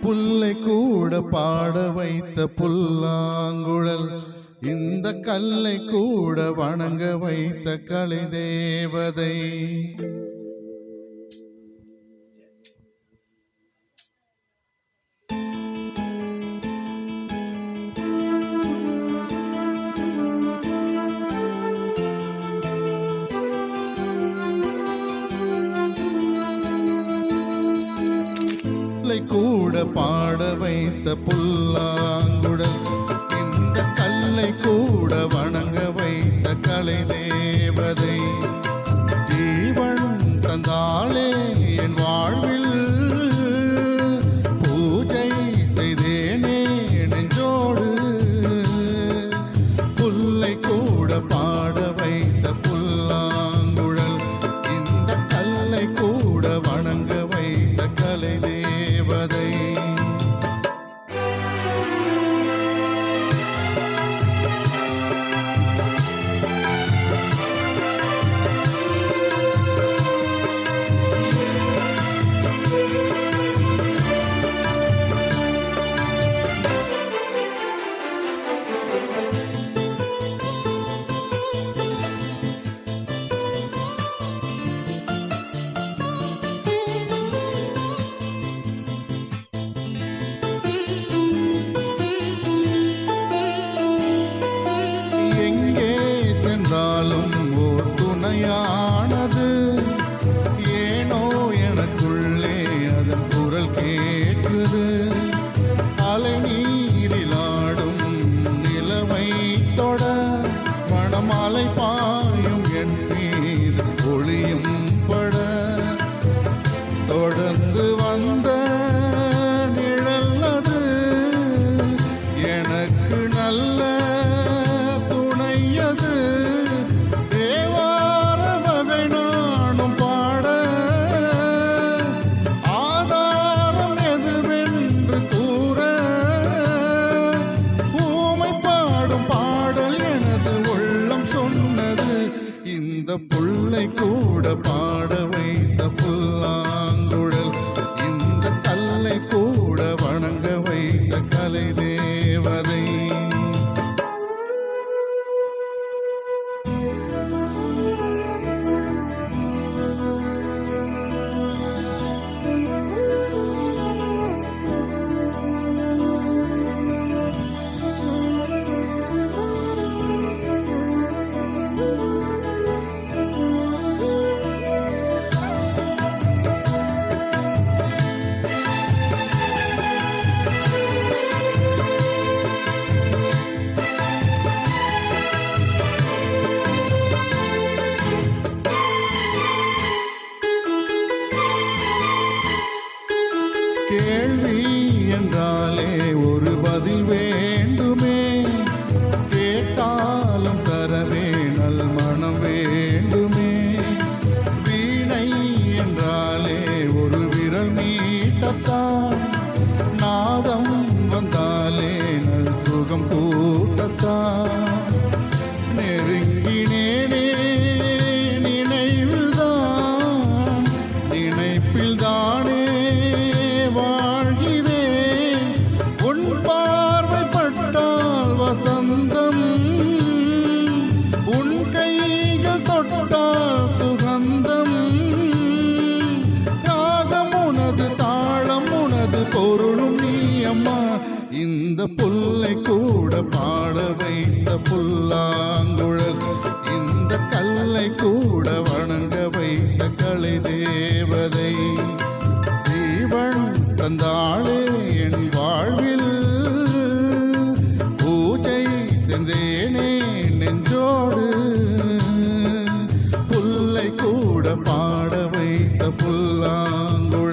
புல்லை கூட பாட வைத்த புல்லாங்குழல், இந்த கல்லை கூட வணங்க வைத்த கலை தேவதை. கூட பாட வைத்த புல்லாங்குழல், இந்த கல்லை கூட வணங்க வைத்த கலை தேவதை. ஜீவன் தந்தாளே என் வாழ்வில், பூஜை செய்தேனே நெஞ்சோடு. புல்லை கூட பாட வைத்த புல்லாங்குழல், இந்த கல்லை கூட வணங்க வைத்த கலை தேவதை. ஓர் துணையானது ஏனோ எனக்குள்ளே அதன் குரல் கேட்குது. அலை நீரிலாடும் நிலவை தொட மணமாலை பாயும் என் மீது ஒளியும் பட, தொடர்ந்து வந்த நிழல் அது எனக்கு நல்ல துணையது. புல்லை கூட பாட வைத்த புல்லாங்குழல், இந்த கல்லை கூட வணங்க வைத்த கலை தேவதை. கேள்வி என்றாலே ஒரு பதில் வேண்டுமே, கேட்டாலும் தரவே நல் மனம் வேண்டுமே. வீணை என்றாலே ஒரு விரல் மீட்டத்தான், நாதம் வந்தாலே நல் சுகம் கூட்டத்தான். நெருங்கினேனே நினைவில்தான், நினைப்பில்தானே வாழ்கிறேன். உன் பார்வைப்பட்டால் வசந்தம், உன் கைகள் தொட்டால் சுகந்தம். ராகம் உனது, தாளம் உனது, பொருளும் நீ அம்மா. இந்த புல்லை கூட பாட வைத்த புல்லாங்குழல், இந்த கல்லை கூட வணங்க வைத்த கலை தேவதை. ஜீவன் தந்தாளே என் வாழ்வில், பூஜை செந்தேனே நெஞ்சோடு. புல்லை கூட பாட வைத்த புல்லாங்குழல்,